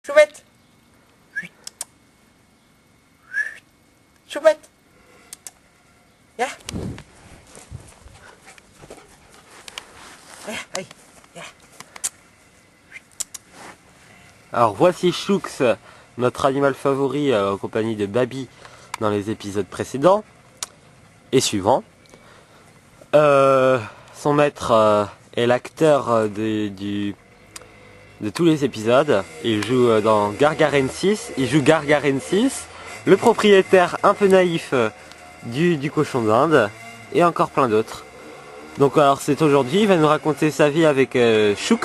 Choupette. Choupette. Viens là. Allez, viens. Alors voici Choux, notre animal favori en compagnie de Baby dans les épisodes précédents et suivants. Son maître est l'acteur de tous les épisodes. Il joue dans Gargaren 6, il joue Gargaren 6, le propriétaire un peu naïf du cochon d'Inde et encore plein d'autres. Donc alors c'est aujourd'hui, il va nous raconter sa vie avec Choux,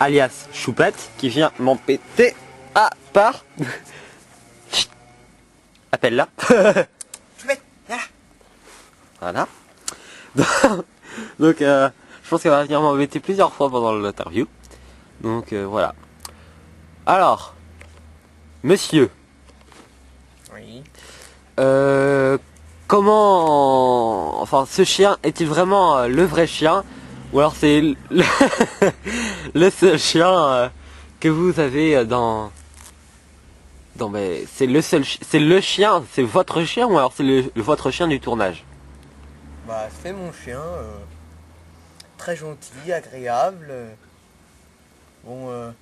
alias Choupette, qui vient m'empêter à part. Appelle-la. Choupette, viens là. Voilà. Donc je pense qu'elle va venir m'embêter plusieurs fois pendant l'interview. Donc voilà. Alors, monsieur, Oui. comment... Enfin, ce chien est-il vraiment le vrai chien? Ou alors c'est le seul chien que vous avez dans... c'est le seul c'est le chien, c'est votre chien ou alors c'est votre chien du tournage? Bah, c'est mon chien. Très gentil, agréable. Bon,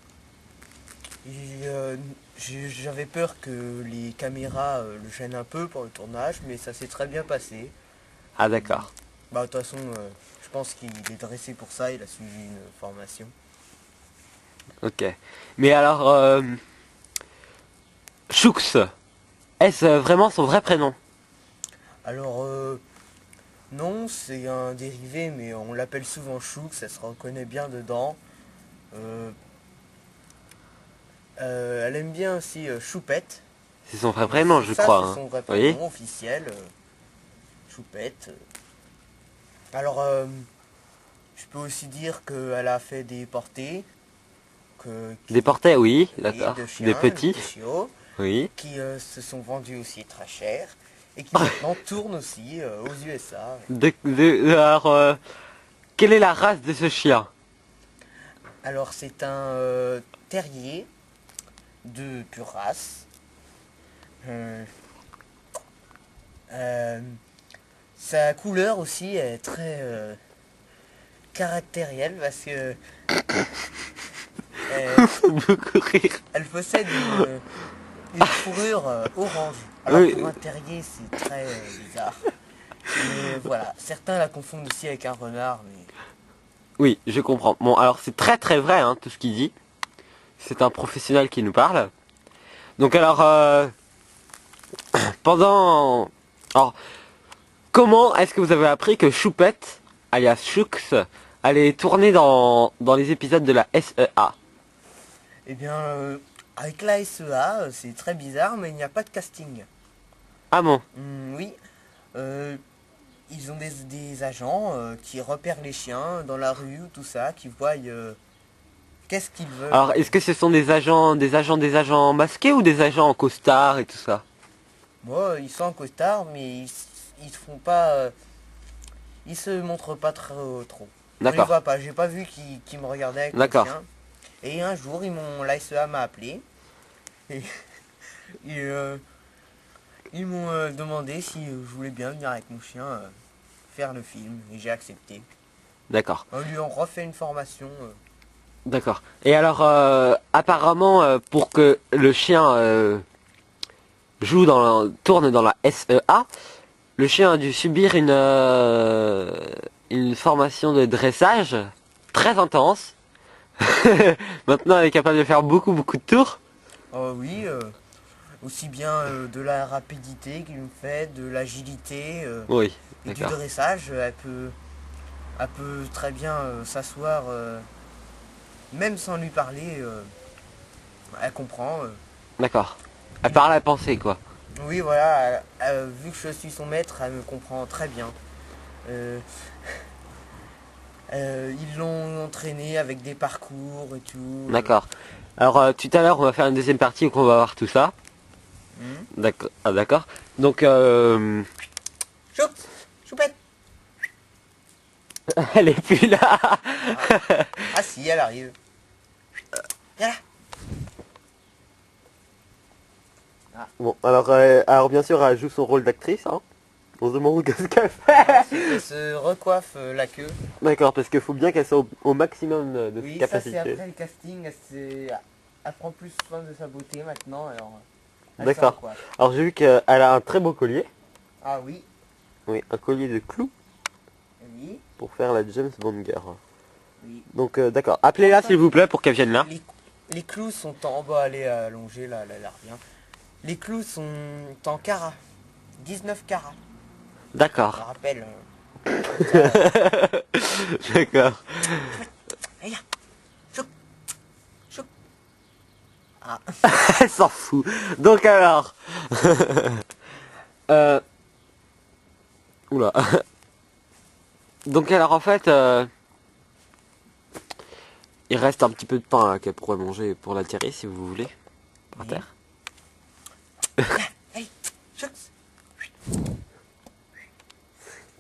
j'avais peur que les caméras le gênent un peu pour le tournage, mais ça s'est très bien passé. Ah d'accord. Bah, de toute façon, je pense qu'il est dressé pour ça, il a suivi une formation. Ok. Mais alors, Choux, est-ce vraiment son vrai prénom? Alors, non, c'est un dérivé, mais on l'appelle souvent Choux, ça se reconnaît bien dedans. Elle aime bien aussi Choupette. C'est son vrai prénom, je Ça, crois. c'est Hein. son vrai Oui. prénom officiel, Choupette. Alors, je peux aussi dire qu'elle a fait des portées. Des portées, oui, Oui, d'accord. de chiens, Des petits, de chiots, oui. qui se sont vendus aussi très cher et qui maintenant tournent aussi aux USA. Alors, quelle est la race de ce chien? Alors, c'est un terrier de pure race. Sa couleur aussi est très caractérielle parce que Beaucoup rire. elle possède une fourrure orange. Alors Oui. pour un terrier c'est très bizarre. Mais voilà, certains la confondent aussi avec un renard. Mais... Oui, je comprends. Bon, alors c'est très très vrai, hein, tout ce qu'il dit. C'est un professionnel qui nous parle. Donc alors, pendant... Alors, comment est-ce que vous avez appris que Choupette, alias Choux, allait tourner dans les épisodes de la SEA? Eh bien, avec la SEA, c'est très bizarre, mais il n'y a pas de casting. Ah bon? Oui, ils ont des agents qui repèrent les chiens dans la rue, tout ça, qui voient qu'est-ce qu'ils veulent. Alors, est-ce que ce sont des agents masqués ou des agents en costard et tout ça? Moi, ils sont en costard, mais ils se font pas. Ils se montrent pas trop. On les D'accord, voit pas. J'ai pas vu qu'ils me regardaient avec mon d'accord. chien. Et un jour, la SEA m'a appelé. Et, ils m'ont demandé si je voulais bien venir avec mon chien faire le film. Et j'ai accepté. D'accord, On lui a refait une formation. d'accord. Et alors, apparemment, pour que le chien tourne dans la SEA, le chien a dû subir une formation de dressage très intense. Maintenant, elle est capable de faire beaucoup beaucoup de tours. Oh oui, aussi bien de la rapidité qu'il me fait, de l'agilité Oui, et du d'accord. dressage. Elle peut très bien s'asseoir, même sans lui parler. Elle comprend. D'accord. Elle parle à penser, quoi. Oui, voilà, vu que je suis son maître, elle me comprend très bien. Euh, ils l'ont entraîné avec des parcours et tout. D'accord. Alors, tout à l'heure, on va faire une deuxième partie où on va voir tout ça. D'accord. Ah, d'accord. Donc, Choup, choupette. elle est plus là. Ah si, elle arrive. Viens là. Bon, alors bien sûr, elle joue son rôle d'actrice, hein. On se demande qu'est-ce qu'elle fait. Elle se recoiffe la queue. D'accord, parce qu'il faut bien qu'elle soit au maximum de Oui, ses ça capacités. c'est après le casting. Elle prend plus soin de sa beauté maintenant. Alors, elle se D'accord. recoiffe. Alors j'ai vu qu'elle a un très beau collier. Ah oui, Oui, un collier de clous oui, pour faire la James Bond girl. oui. Donc d'accord, appelez-la s'il vous plaît pour qu'elle vienne là. Les clous sont en bas, elle est allongée là, elle revient. Les clous sont en carats. 19 carats. Je D'accord. rappelle. D'accord. Regarde. Chouc. Chouc. Ah. Elle s'en fout. Donc alors... Oula. Donc alors en fait... Il reste un petit peu de pain qu'elle pourrait manger pour l'atterrir si vous voulez. Par Oui. terre. Hey, chouc.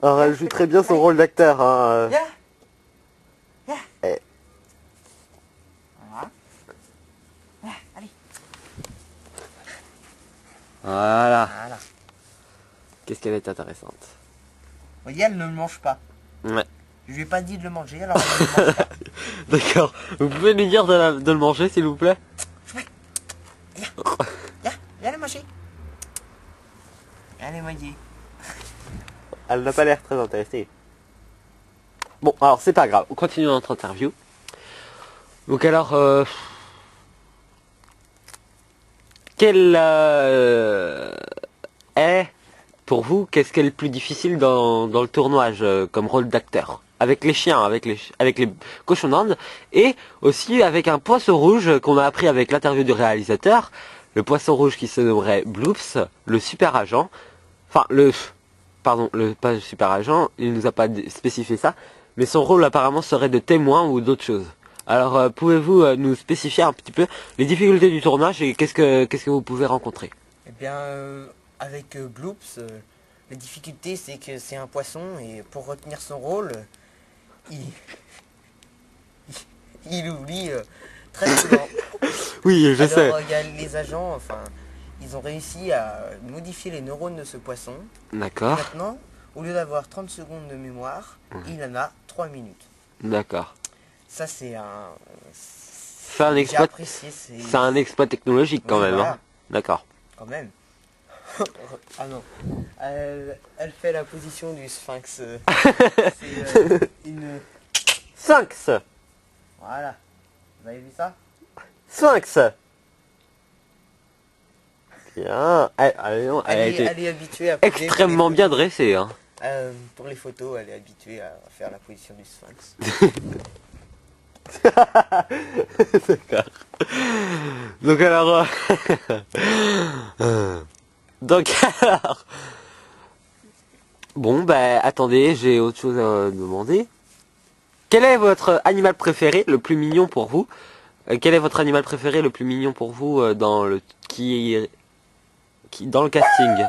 Alors elle joue très bien son rôle d'acteur. Hein. Viens. Viens. Eh. Voilà. Viens, allez. Voilà. Voilà. Qu'est-ce qu'elle est intéressante. Vous voyez, elle ne le mange pas. Ouais. Je lui ai pas dit de le manger, alors elle ne le mange pas. D'accord. Vous pouvez lui dire de le manger s'il vous plaît. Viens le manger. Viens le manger. Elle n'a pas l'air très intéressée. Bon, alors c'est pas grave. On continue notre interview. Donc alors... Quelle est, pour vous, qu'est-ce qui est le plus difficile dans le tournage comme rôle d'acteur? Avec les chiens, avec les cochons d'Inde, et aussi avec un poisson rouge qu'on a appris avec l'interview du réalisateur, le poisson rouge qui se nommerait Bloops, le super agent, enfin pas le super agent, il nous a pas spécifié ça, mais son rôle apparemment serait de témoin ou d'autres choses. Alors pouvez-vous nous spécifier un petit peu les difficultés du tournage et qu'est-ce que vous pouvez rencontrer? Eh bien, avec Bloops, la difficulté c'est que c'est un poisson et pour retenir son rôle, il oublie très souvent. Oui, je sais. Alors, il y a les agents, enfin, ils ont réussi à modifier les neurones de ce poisson. D'accord, Maintenant, au lieu d'avoir 30 secondes de mémoire, il en a 3 minutes. d'accord. Ça, c'est un... C'est un J'ai exploit, apprécié, c'est un exploit technologique quand Oui, même. voilà. Hein. D'accord. Quand même. Ah non. Elle fait la position du sphinx. C'est une... Sphinx. Voilà. Vous avez vu ça? Sphinx. Bien. Elle a été Elle est habituée à poser extrêmement pour les bien dressée. Hein. photos. Pour les photos, elle est habituée à faire la position du sphinx. D'accord. Donc alors... Donc alors... Bon, bah attendez, j'ai autre chose à demander. Quel est votre animal préféré, le plus mignon pour vous? Quel est votre animal préféré, le plus mignon pour vous dans le dans le casting?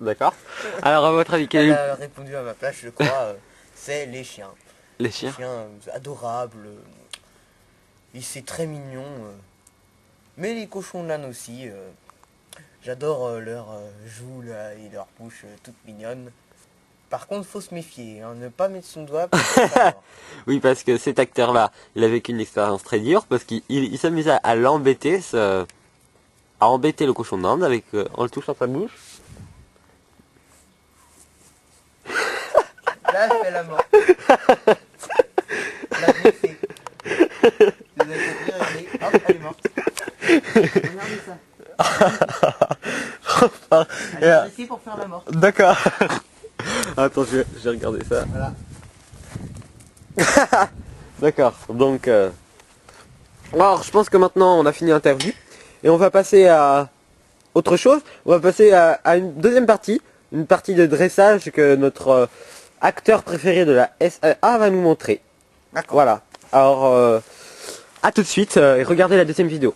D'accord. Alors à votre avis, quel Elle est a répondu à ma place, je crois. C'est les chiens. les Les chiens? chiens adorables. Et c'est très mignon. Mais les cochons d'Inde aussi. J'adore leurs joues là, et leurs bouches toutes mignonnes. Par contre, faut se méfier, hein, ne pas mettre son doigt. Parce que ça mord. Oui, parce que cet acteur-là, il a vécu une expérience très dure parce qu'il s'amusait à l'embêter, à embêter le cochon d'Inde avec en le touchant sa bouche. Là, elle fait la mort. La griffée. Vous avez compris, regardez. Hop, elle est morte. Regardez ça. Elle est dressée pour faire la mort. D'accord. Attends, j'ai regardé ça. Voilà. D'accord, donc... Alors, je pense que maintenant, on a fini l'interview. Et on va passer à autre chose. On va passer à une deuxième partie. Une partie de dressage que notre acteur préféré de la SAA va nous montrer. D'accord. Voilà. Alors, à tout de suite et regardez la deuxième vidéo.